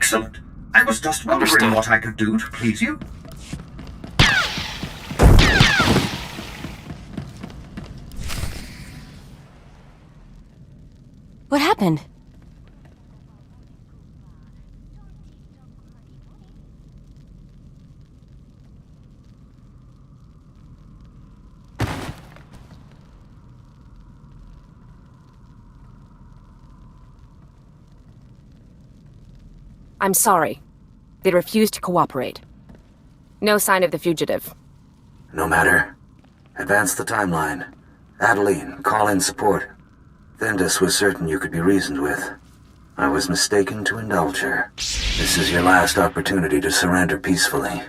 Excellent. I was just wondering Understood. what I could do to please you. What happened? I'm sorry. They refused to cooperate. No sign of the fugitive. No matter. Advance the timeline. Adeline, call in support. Vendus was certain you could be reasoned with. I was mistaken to indulge her. This is your last opportunity to surrender peacefully.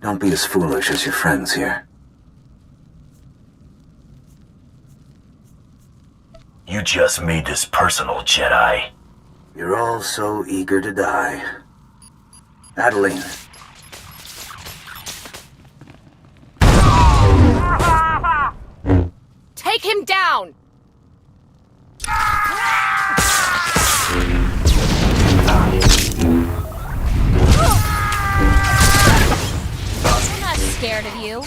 Don't be as foolish as your friends here. You just made this personal, Jedi. You're all so eager to die. Adeline. Take him down! I'm not scared of you.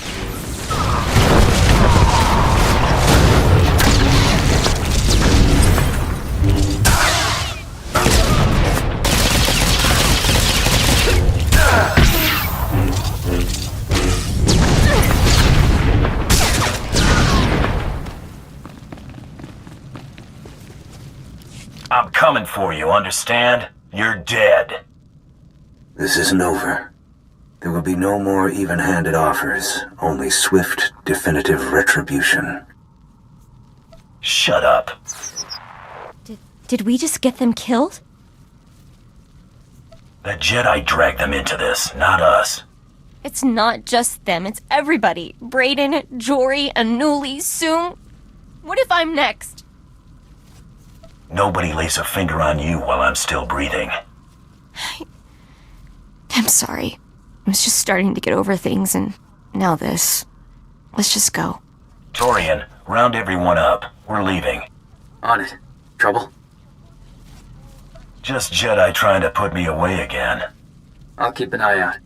I'm coming for you, understand? You're dead. This isn't over. There will be no more even-handed offers, only swift, definitive retribution. Shut up. Did we just get them killed? The Jedi dragged them into this, not us. It's not just them, it's everybody. Brayden, Jory, Anuli, Soong. What if I'm next? Nobody lays a finger on you while I'm still breathing. I'm sorry. I was just starting to get over things, and now this. Let's just go. Torian, round everyone up. We're leaving. On it. Trouble? Just Jedi trying to put me away again. I'll keep an eye out.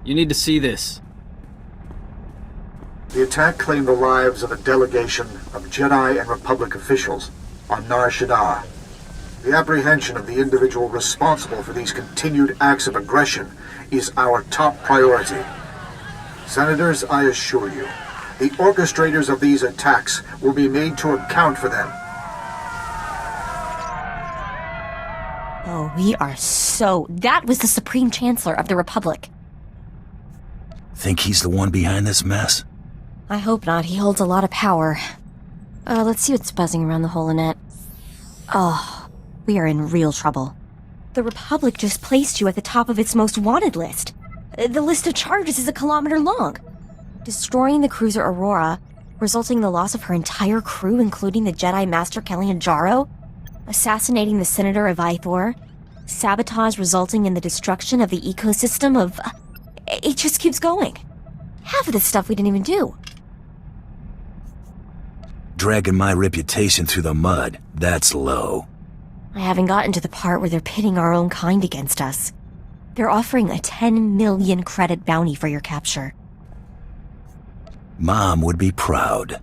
You need to see this. The attack claimed the lives of a delegation of Jedi and Republic officials on Nar Shaddaa. The apprehension of the individual responsible for these continued acts of aggression is our top priority. Senators, I assure you, the orchestrators of these attacks will be made to account for them. Oh, we are so... That was the Supreme Chancellor of the Republic. Think he's the one behind this mess? I hope not. He holds a lot of power. Let's see what's buzzing around the holonet. Oh, we are in real trouble. The Republic just placed you at the top of its most wanted list. The list of charges is 1 kilometer long. Destroying the cruiser Aurora, resulting in the loss of her entire crew, including the Jedi Master Kellyan Jaro. Assassinating the Senator of Ithor. Sabotage resulting in the destruction of the ecosystem of... It just keeps going. Half of this stuff we didn't even do. Dragging my reputation through the mud, that's low. I haven't gotten to the part where they're pitting our own kind against us. They're offering a 10 million credit bounty for your capture. Mom would be proud.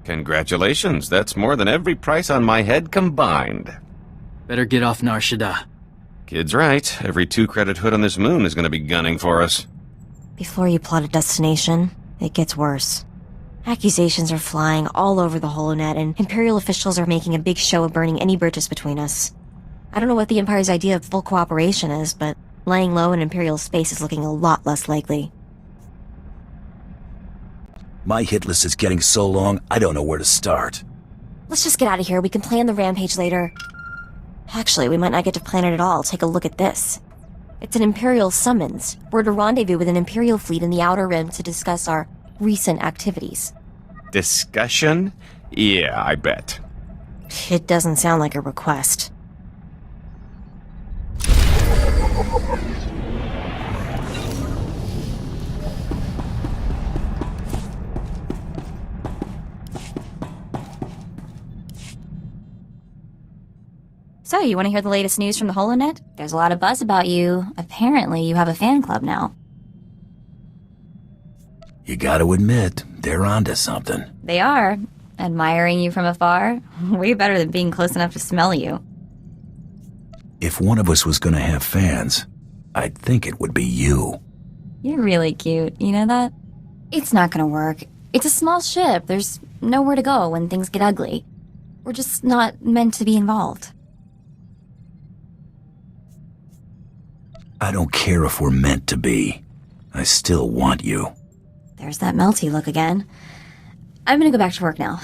Congratulations, that's more than every price on my head combined. Better get off Nar Shaddaa. Kid's right, every 2-credit hood on this moon is going to be gunning for us. Before you plot a destination, it gets worse. Accusations are flying all over the holonet, and Imperial officials are making a big show of burning any bridges between us. I don't know what the Empire's idea of full cooperation is, but laying low in Imperial space is looking a lot less likely. My hit list is getting so long, I don't know where to start. Let's just get out of here. We can plan the rampage later. Actually, we might not get to plan it at all. Take a look at this. It's an Imperial summons. We're to rendezvous with an Imperial fleet in the Outer Rim to discuss our recent activities. Discussion? Yeah, I bet. It doesn't sound like a request. So, you want to hear the latest news from the HoloNet? There's a lot of buzz about you. Apparently, you have a fan club now. You gotta admit, they're onto something. They are. Admiring you from afar. Way better than being close enough to smell you. If one of us was gonna have fans, I'd think it would be you. You're really cute, you know that? It's not gonna work. It's a small ship. There's nowhere to go when things get ugly. We're just not meant to be involved. I don't care if we're meant to be. I still want you. There's that melty look again. I'm gonna go back to work now.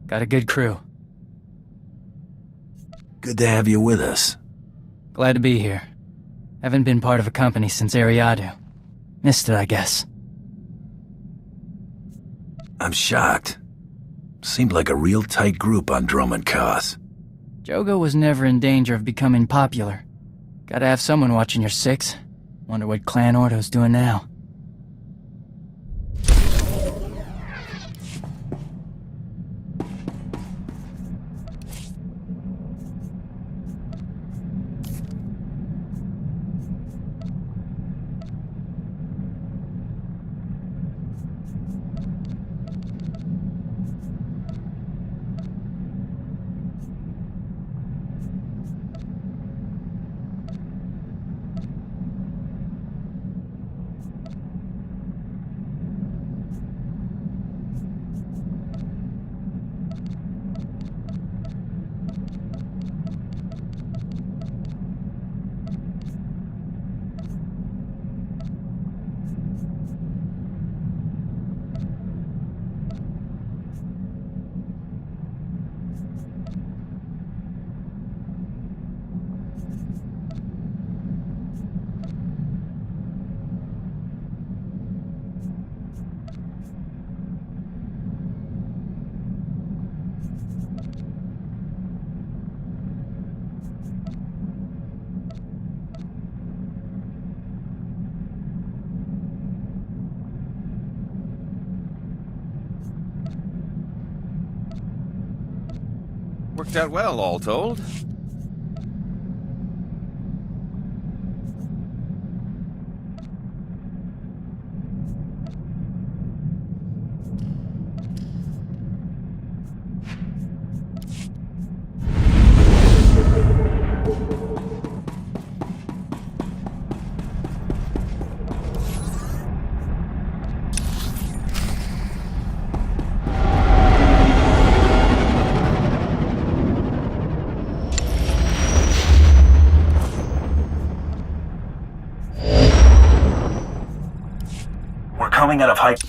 Got a good crew. Good to have you with us. Glad to be here. Haven't been part of a company since Ariadu. Missed it, I guess. I'm shocked. Seemed like a real tight group on Drummond Cause. Jogo was never in danger of becoming popular. Gotta have someone watching your six. Wonder what Clan Ordo's doing now. Worked out well, all told. Coming out of hype.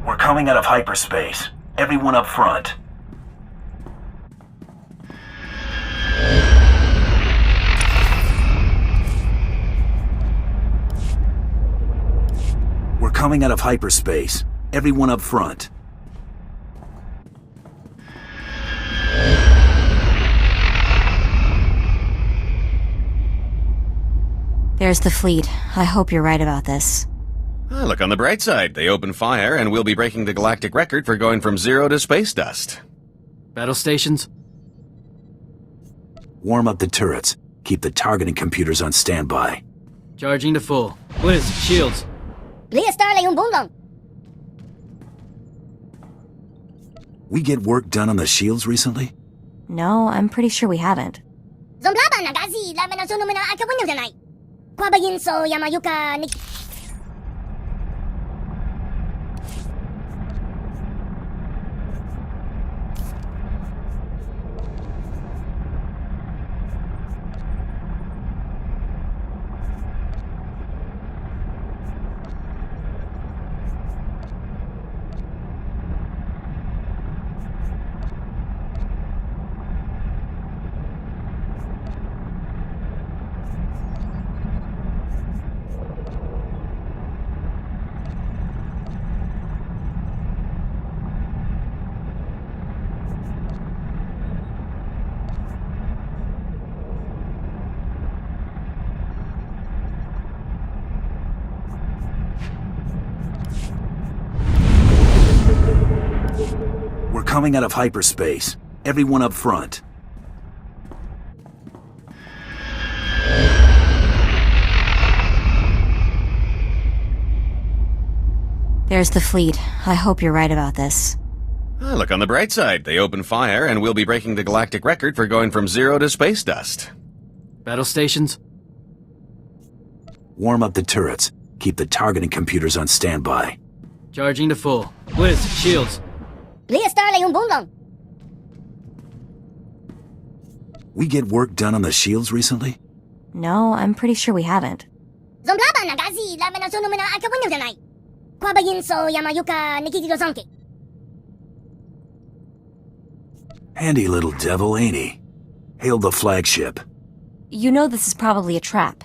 We're coming out of hyperspace. Everyone up front. We're coming out of hyperspace. Everyone up front. There's the fleet. I hope you're right about this. Look on the bright side. They open fire, and we'll be breaking the galactic record for going from zero to space dust. Battle stations? Warm up the turrets. Keep the targeting computers on standby. Charging to full. Blizz, shields. We get work done on the shields recently? No, I'm pretty sure we haven't. We're coming out of hyperspace. Everyone up front. There's the fleet. I hope you're right about this. Look on the bright side. They opened fire, and we'll be breaking the galactic record for going from 0 to space dust. Battle stations? Warm up the turrets. Keep the targeting computers on standby. Charging to full. Blizz, shields. We get work done on the shields recently? No, I'm pretty sure we haven't. Handy little devil, ain't he? Hail the flagship. You know this is probably a trap.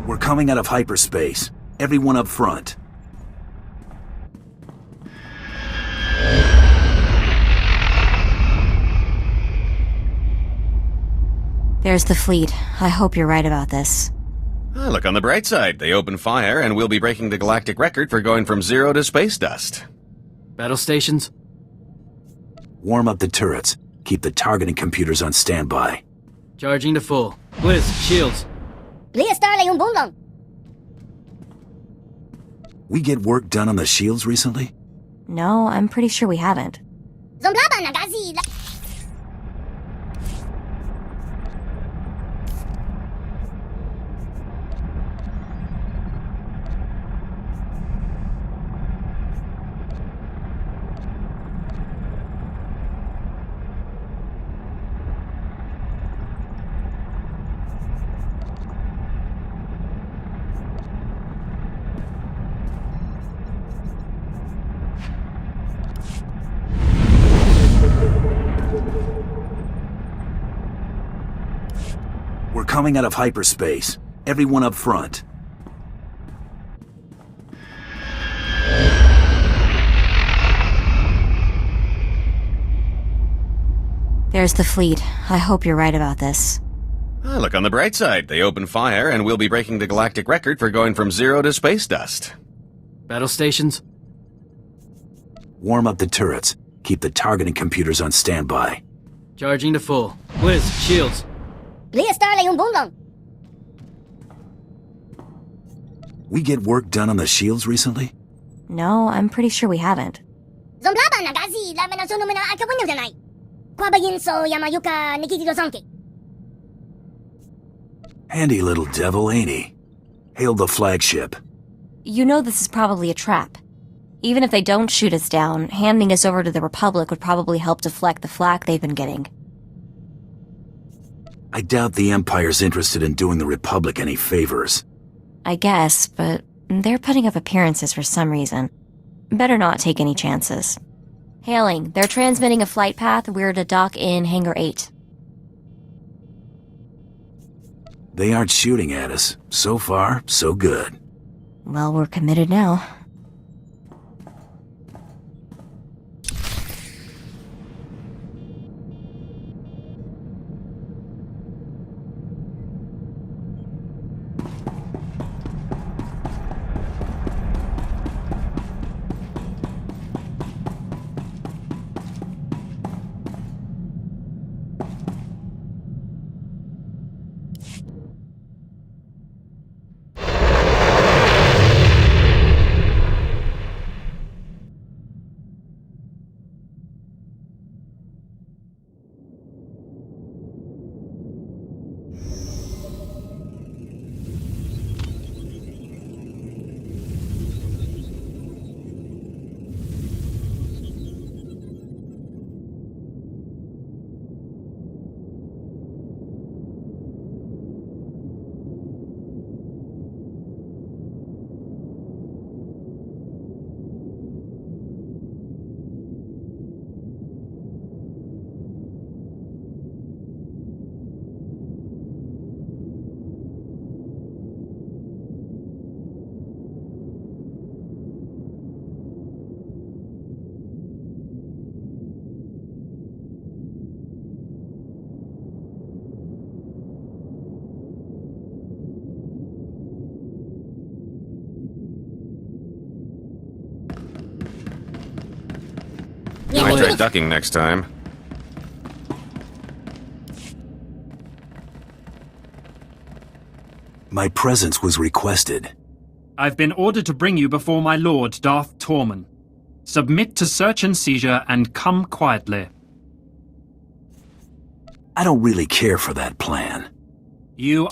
We're coming out of hyperspace. Everyone up front. There's the fleet. I hope you're right about this. Look on the bright side. They opened fire, and we'll be breaking the galactic record for going from 0 to space dust. Battle stations? Warm up the turrets. Keep the targeting computers on standby. Charging to full. Blizz, shields. We get work done on the shields recently? No, I'm pretty sure we haven't. We're coming out of hyperspace. Everyone up front. There's the fleet. I hope you're right about this. Look on the bright side. They opened fire, and we'll be breaking the galactic record for going from 0 to space dust. Battle stations? Warm up the turrets. Keep the targeting computers on standby. Charging to full. Blizz, shields. We get work done on the shields recently? No, I'm pretty sure we haven't. Handy little devil, ain't he? Hail the flagship. You know this is probably a trap. Even if they don't shoot us down, handing us over to the Republic would probably help deflect the flak they've been getting. I doubt the Empire's interested in doing the Republic any favors. I guess, but they're putting up appearances for some reason. Better not take any chances. Hailing, they're transmitting a flight path. We're to dock in Hangar 8. They aren't shooting at us. So far, so good. Well, we're committed now. Might try ducking next time. My presence was requested. I've been ordered to bring you before my lord, Darth Tormund. Submit to search and seizure and come quietly. I don't really care for that plan. You...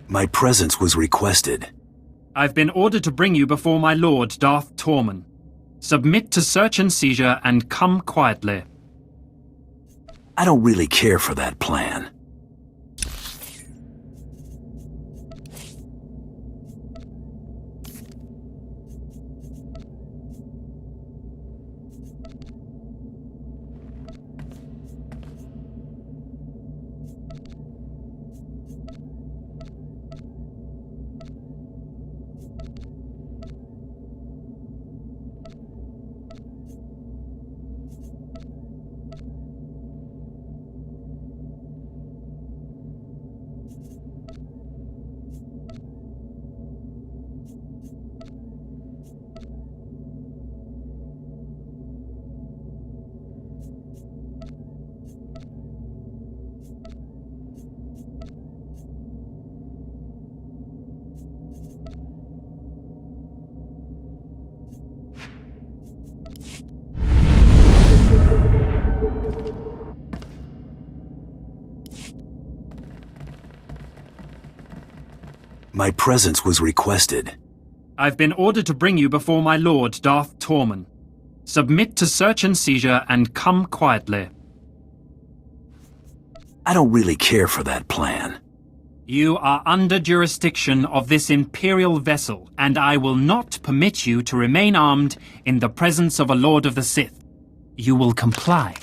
My presence was requested. I've been ordered to bring you before my lord, Darth Tormund. Submit to search and seizure and come quietly. I don't really care for that plan. My presence was requested. I've been ordered to bring you before my lord, Darth Tormund. Submit to search and seizure and come quietly. I don't really care for that plan. You are under jurisdiction of this Imperial vessel, and I will not permit you to remain armed in the presence of a Lord of the Sith. You will comply,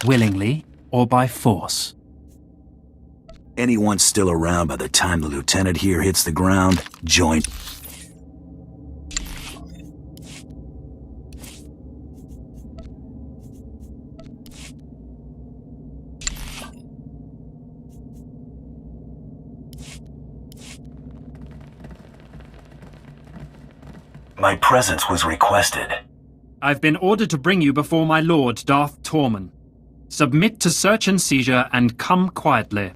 willingly or by force. Anyone still around by the time the lieutenant here hits the ground, join. My presence was requested. I've been ordered to bring you before my lord, Darth Tormund. Submit to search and seizure and come quietly.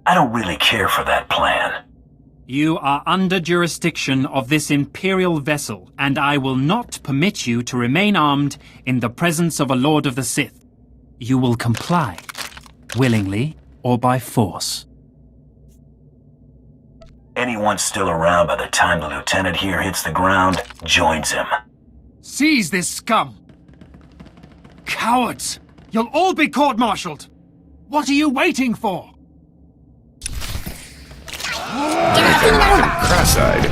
I don't really care for that plan. You are under jurisdiction of this Imperial vessel, and I will not permit you to remain armed in the presence of a Lord of the Sith. You will comply, willingly or by force. Anyone still around by the time the lieutenant here hits the ground, joins him. Seize this scum! Cowards! You'll all be court-martialed! What are you waiting for? Cross-eyed.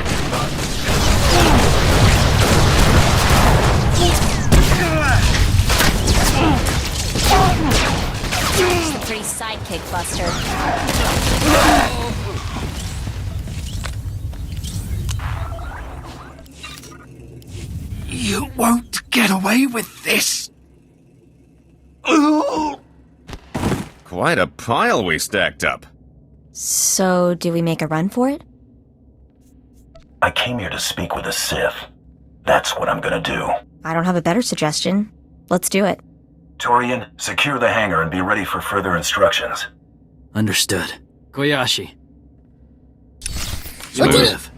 Pretty sidekick, Buster. You won't get away with this! Quite a pile we stacked up. So, do we make a run for it? I came here to speak with a Sith. That's what I'm gonna do. I don't have a better suggestion. Let's do it. Torian, secure the hangar and be ready for further instructions. Understood. Koyashi. You live.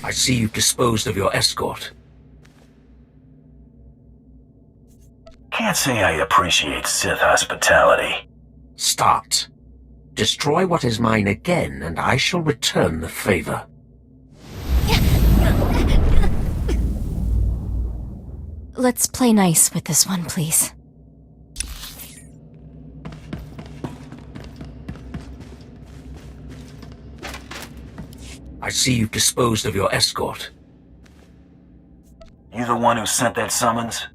I see you've disposed of your escort. Can't say I appreciate Sith hospitality. Start. Destroy what is mine again, and I shall return the favor. Let's play nice with this one, please. I see you've disposed of your escort. You the one who sent that summons?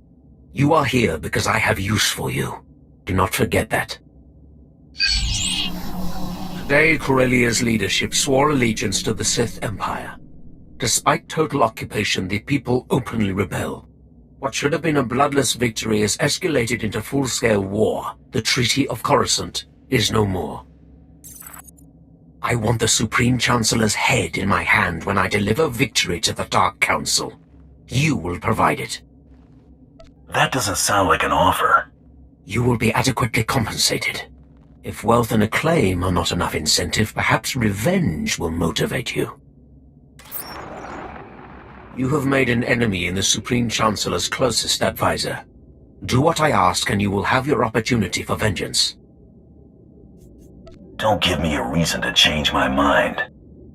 You are here because I have use for you. Do not forget that. Today, Corellia's leadership swore allegiance to the Sith Empire. Despite total occupation, the people openly rebel. What should have been a bloodless victory has escalated into full-scale war. The Treaty of Coruscant is no more. I want the Supreme Chancellor's head in my hand when I deliver victory to the Dark Council. You will provide it. That doesn't sound like an offer. You will be adequately compensated. If wealth and acclaim are not enough incentive, perhaps revenge will motivate you. You have made an enemy in the Supreme Chancellor's closest advisor. Do what I ask and you will have your opportunity for vengeance. Don't give me a reason to change my mind.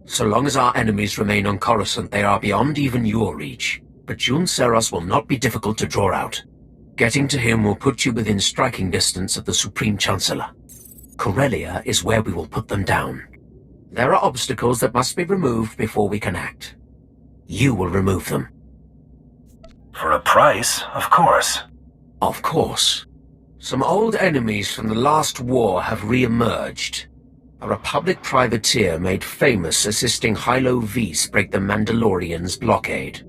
So long as our enemies remain on Coruscant, they are beyond even your reach. But Jun Seros will not be difficult to draw out. Getting to him will put you within striking distance of the Supreme Chancellor. Corellia is where we will put them down. There are obstacles that must be removed before we can act. You will remove them. For a price, of course. Of course. Some old enemies from the last war have re-emerged. A Republic privateer made famous assisting Hylo Vise break the Mandalorians' blockade.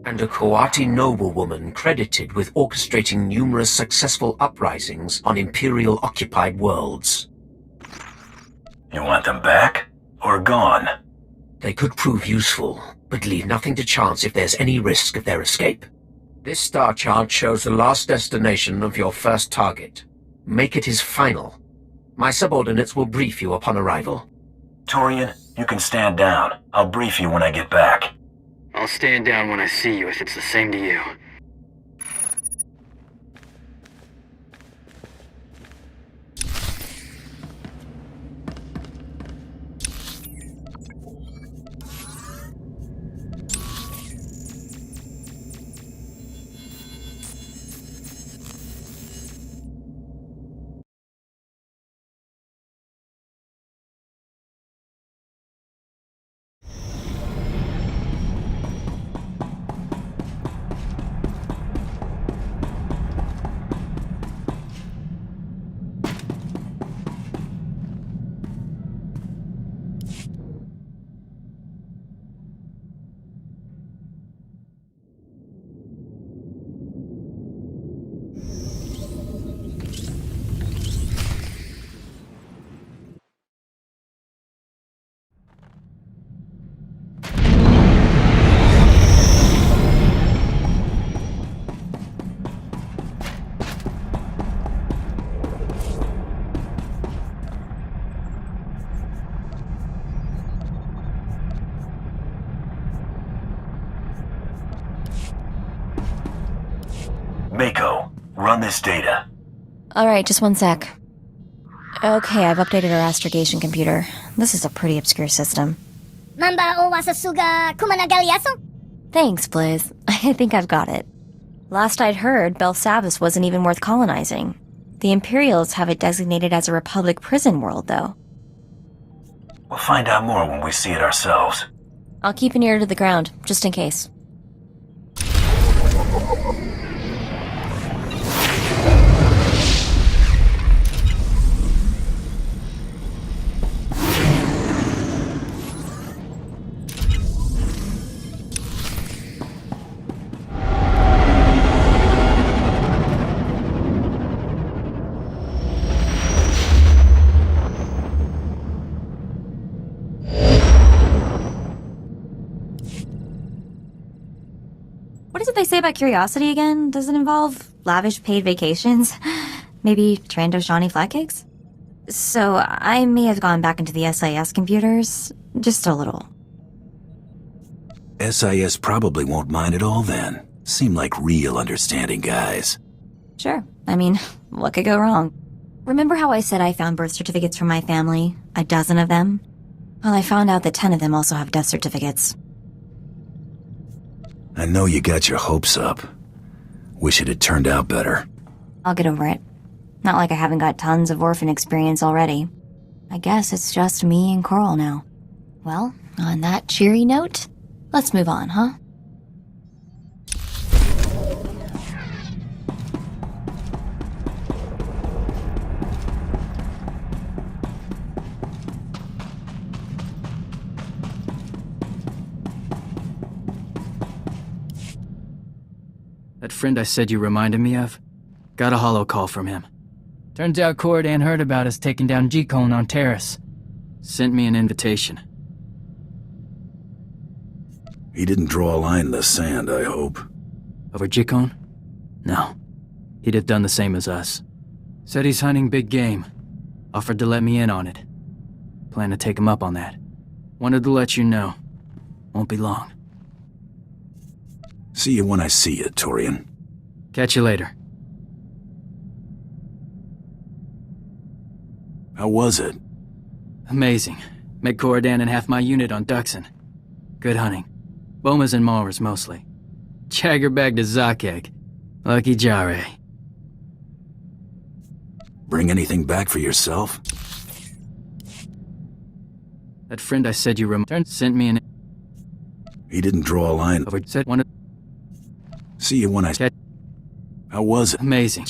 And a Coati noblewoman credited with orchestrating numerous successful uprisings on Imperial-occupied worlds. You want them back? Or gone? They could prove useful, but leave nothing to chance if there's any risk of their escape. This star chart shows the last destination of your first target. Make it his final. My subordinates will brief you upon arrival. Torian, you can stand down. I'll brief you when I get back. I'll stand down when I see you if it's the same to you. Mako, run this data. Alright, just one sec. Okay, I've updated our astrogation computer. This is a pretty obscure system. Mamba o wasasuga kumanagaliaso? Thanks, Blizz. I think I've got it. Last I'd heard, Belsavis wasn't even worth colonizing. The Imperials have it designated as a Republic prison world, though. We'll find out more when we see it ourselves. I'll keep an ear to the ground, just in case. What is it they say about curiosity again? Does it involve lavish paid vacations? Maybe Trando-Shawnee flatcakes? So, I may have gone back into the SIS computers. Just a little. SIS probably won't mind at all then. Seem like real understanding guys. Sure. I mean, what could go wrong? Remember how I said I found birth certificates from my family? A dozen of them? Well, I found out that 10 of them also have death certificates. I know you got your hopes up. Wish it had turned out better. I'll get over it. Not like I haven't got tons of orphan experience already. I guess it's just me and Coral now. Well, on that cheery note, let's move on, huh? That friend I said you reminded me of? Got a holo call from him. Turns out Corridan heard about us taking down G-Cone on Terrace. Sent me an invitation. He didn't draw a line in the sand, I hope. Over G-Cone? No. He'd have done the same as us. Said he's hunting big game. Offered to let me in on it. Plan to take him up on that. Wanted to let you know. Won't be long. See you when I see you, Torian. Catch you later. How was it? Amazing. Met Corridan and half my unit on Duxon. Good hunting. Bomas and Maulers mostly. Jagger bagged a Zakeg. Lucky Jare. Bring anything back for yourself? That friend I said you returned sent me an... He didn't draw a line. Over said one of... See you when I... How was it? Amazing.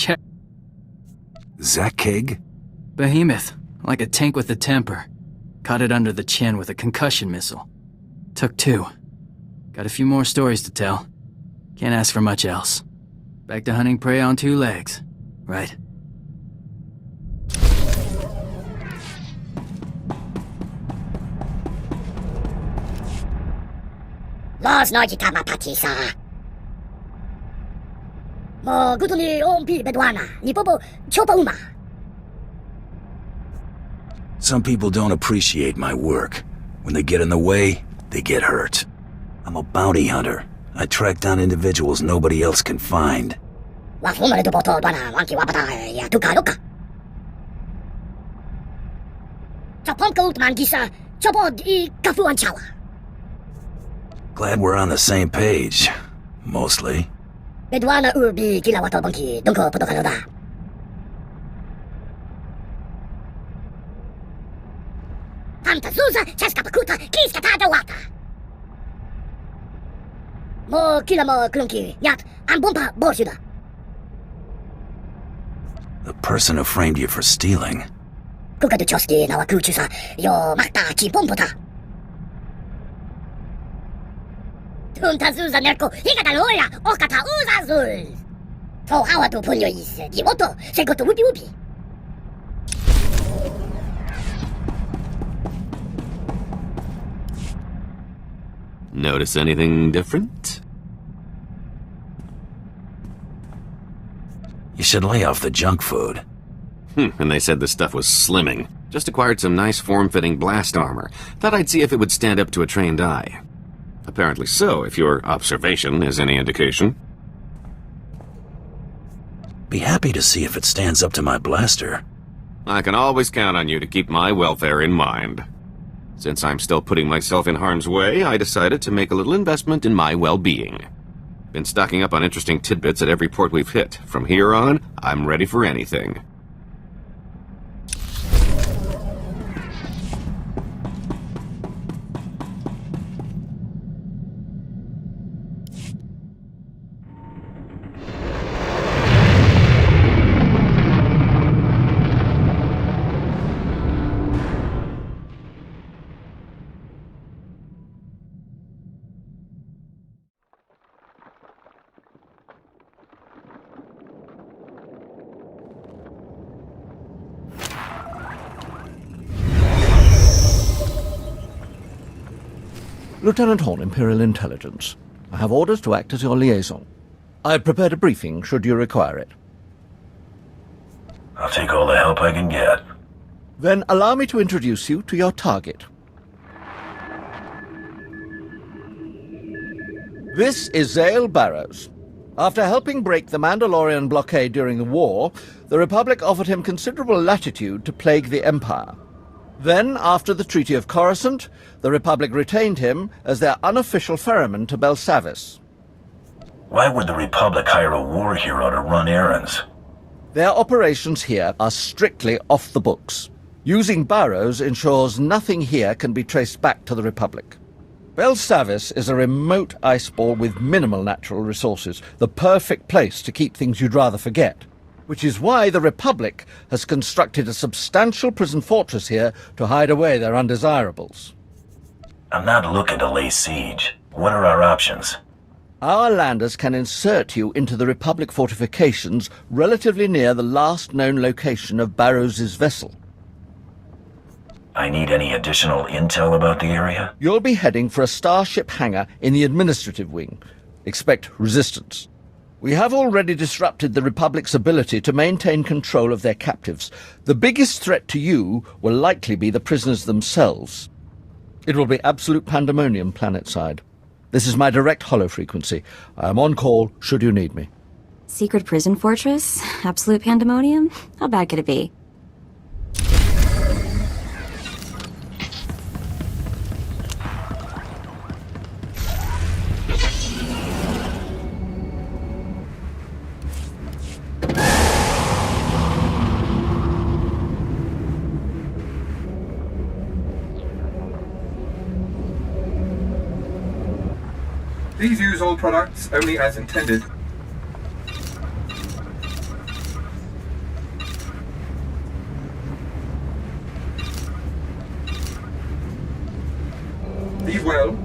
Zakeg? Behemoth. Like a tank with a temper. Caught it under the chin with a concussion missile. Took 2. Got a few more stories to tell. Can't ask for much else. Back to hunting prey on 2 legs. Right. Last night you tama patisa. Mo gutuli ompi bedwana. Ni popo chopa uma. Some people don't appreciate my work. When they get in the way, they get hurt. I'm a bounty hunter. I track down individuals nobody else can find. Wafumare tu poto dwana wanki wapata ya tukaroka. Chaponka utmangisa chopod I kafuan chawa. Glad we're on the same page. Mostly. Bedwana urbi kilawato banki donko potokaloda. Fantazuza chaskapakuta kiskata wata. Mo kila mo klunki yat ambumpa borsuda. The person who framed you for stealing. Kuka de choski na wakuchusa yo makta chi pompota. Tuntazuza nerko higata loya okata uzazul. To hawa tu punyo is di oto segoto upi upi. Notice anything different? You should lay off the junk food. And they said the stuff was slimming. Just acquired some nice form-fitting blast armor. Thought I'd see if it would stand up to a trained eye. Apparently so, if your observation is any indication. Be happy to see if it stands up to my blaster. I can always count on you to keep my welfare in mind. Since I'm still putting myself in harm's way, I decided to make a little investment in my well-being. Been stocking up on interesting tidbits at every port we've hit. From here on, I'm ready for anything. Lieutenant Horn, Imperial Intelligence. I have orders to act as your liaison. I have prepared a briefing, should you require it. I'll take all the help I can get. Then allow me to introduce you to your target. This is Zale Barrows. After helping break the Mandalorian blockade during the war, the Republic offered him considerable latitude to plague the Empire. Then, after the Treaty of Coruscant, the Republic retained him as their unofficial ferryman to Belsavis. Why would the Republic hire a war hero to run errands? Their operations here are strictly off the books. Using Barrows ensures nothing here can be traced back to the Republic. Belsavis is a remote iceball with minimal natural resources, the perfect place to keep things you'd rather forget. Which is why the Republic has constructed a substantial prison fortress here to hide away their undesirables. I'm not looking to lay siege. What are our options? Our landers can insert you into the Republic fortifications relatively near the last known location of Barrows's vessel. I need any additional intel about the area? You'll be heading for a starship hangar in the administrative wing. Expect resistance. We have already disrupted the Republic's ability to maintain control of their captives. The biggest threat to you will likely be the prisoners themselves. It will be absolute pandemonium planetside. This is my direct hollow frequency. I am on call should you need me. Secret prison fortress? Absolute pandemonium? How bad could it be? Please use all products only as intended. Be well.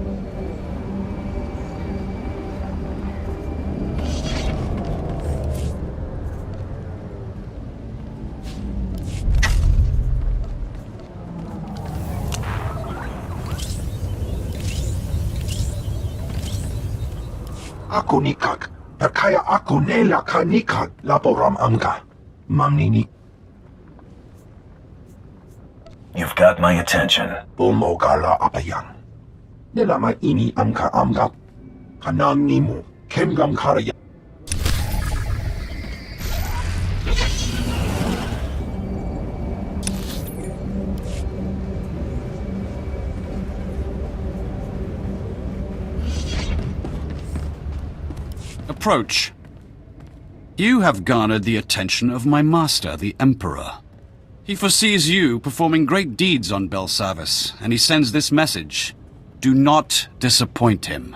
Ako nikak, perkaya ako nela ka nikak laporam amga. Mamnini. You've got my attention. Bumogala apayang. Nila ini amga. Kanang nimu, kemgam karaya. Approach. You have garnered the attention of my master, the Emperor. He foresees you performing great deeds on Belsavis, and he sends this message. Do not disappoint him.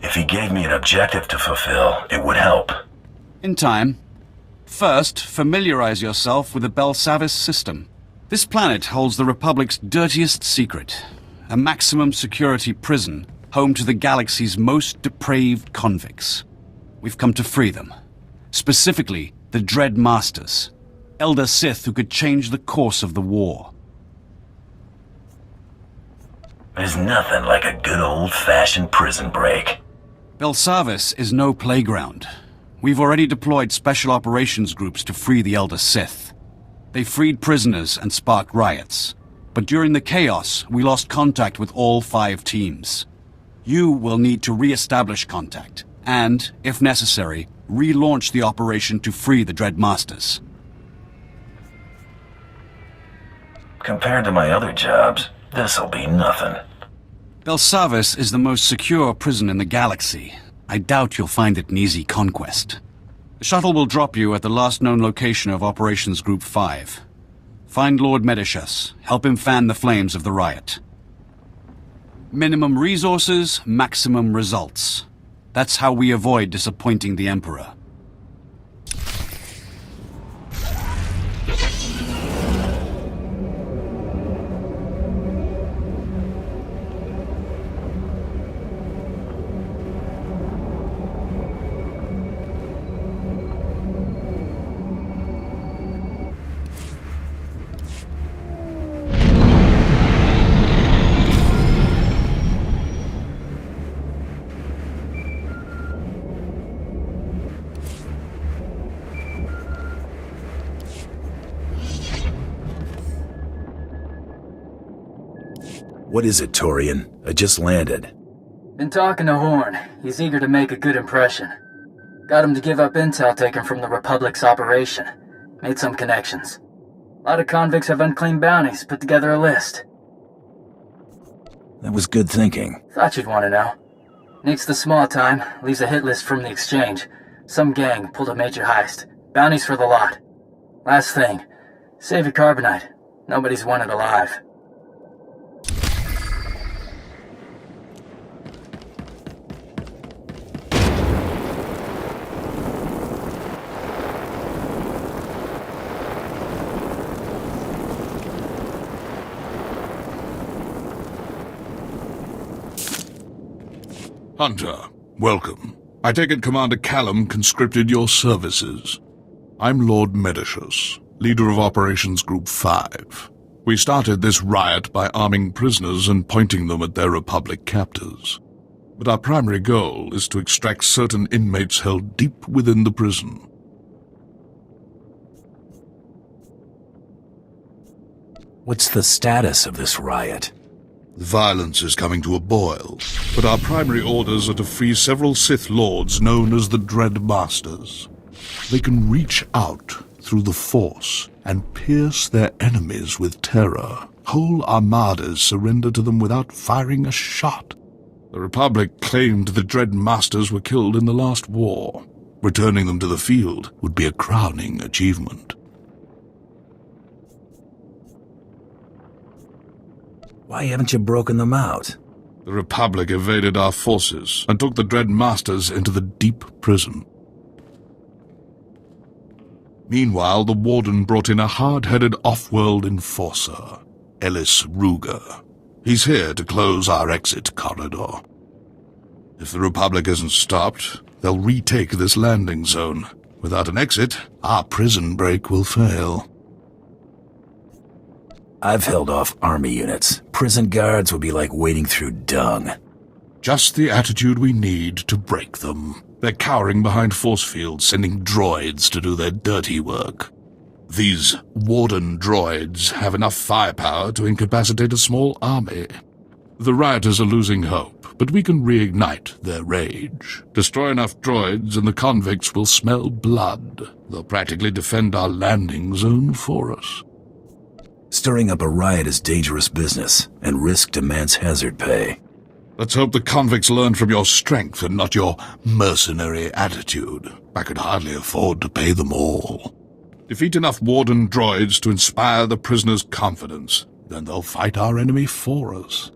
If he gave me an objective to fulfill, it would help. In time. First, familiarize yourself with the Belsavis system. This planet holds the Republic's dirtiest secret, a maximum security prison home to the galaxy's most depraved convicts. We've come to free them. Specifically, the Dread Masters, Elder Sith who could change the course of the war. There's nothing like a good old-fashioned prison break. Belsavis is no playground. We've already deployed special operations groups to free the Elder Sith. They freed prisoners and sparked riots. But during the chaos, we lost contact with all 5 teams. You will need to re-establish contact, and, if necessary, relaunch the operation to free the Dread Masters. Compared to my other jobs, this'll be nothing. Belsavis is the most secure prison in the galaxy. I doubt you'll find it an easy conquest. The shuttle will drop you at the last known location of Operations Group 5. Find Lord Medicius. Help him fan the flames of the riot. Minimum resources, maximum results. That's how we avoid disappointing the Emperor. What is it, Torian? I just landed. Been talking to Horn. He's eager to make a good impression. Got him to give up intel taken from the Republic's operation. Made some connections. A lot of convicts have unclaimed bounties. Put together a list. That was good thinking. Thought you'd want to know. Needs the small time. Leaves a hit list from the exchange. Some gang pulled a major heist. Bounties for the lot. Last thing. Save your carbonite. Nobody's wanted alive. Hunter, welcome. I take it Commander Callum conscripted your services. I'm Lord Medicius, leader of Operations Group 5. We started this riot by arming prisoners and pointing them at their Republic captors. But our primary goal is to extract certain inmates held deep within the prison. What's the status of this riot? The violence is coming to a boil, but our primary orders are to free several Sith Lords known as the Dread Masters. They can reach out through the Force and pierce their enemies with terror. Whole armadas surrender to them without firing a shot. The Republic claimed the Dread Masters were killed in the last war. Returning them to the field would be a crowning achievement. Why haven't you broken them out? The Republic evaded our forces and took the Dread Masters into the deep prison. Meanwhile, the Warden brought in a hard-headed off-world enforcer, Ellis Ruger. He's here to close our exit corridor. If the Republic isn't stopped, they'll retake this landing zone. Without an exit, our prison break will fail. I've held off army units. Prison guards would be like wading through dung. Just the attitude we need to break them. They're cowering behind force fields, sending droids to do their dirty work. These Warden droids have enough firepower to incapacitate a small army. The rioters are losing hope, but we can reignite their rage. Destroy enough droids and the convicts will smell blood. They'll practically defend our landing zone for us. Stirring up a riot is dangerous business, and risk demands hazard pay. Let's hope the convicts learn from your strength and not your mercenary attitude. I could hardly afford to pay them all. Defeat enough Warden droids to inspire the prisoners' confidence. Then they'll fight our enemy for us.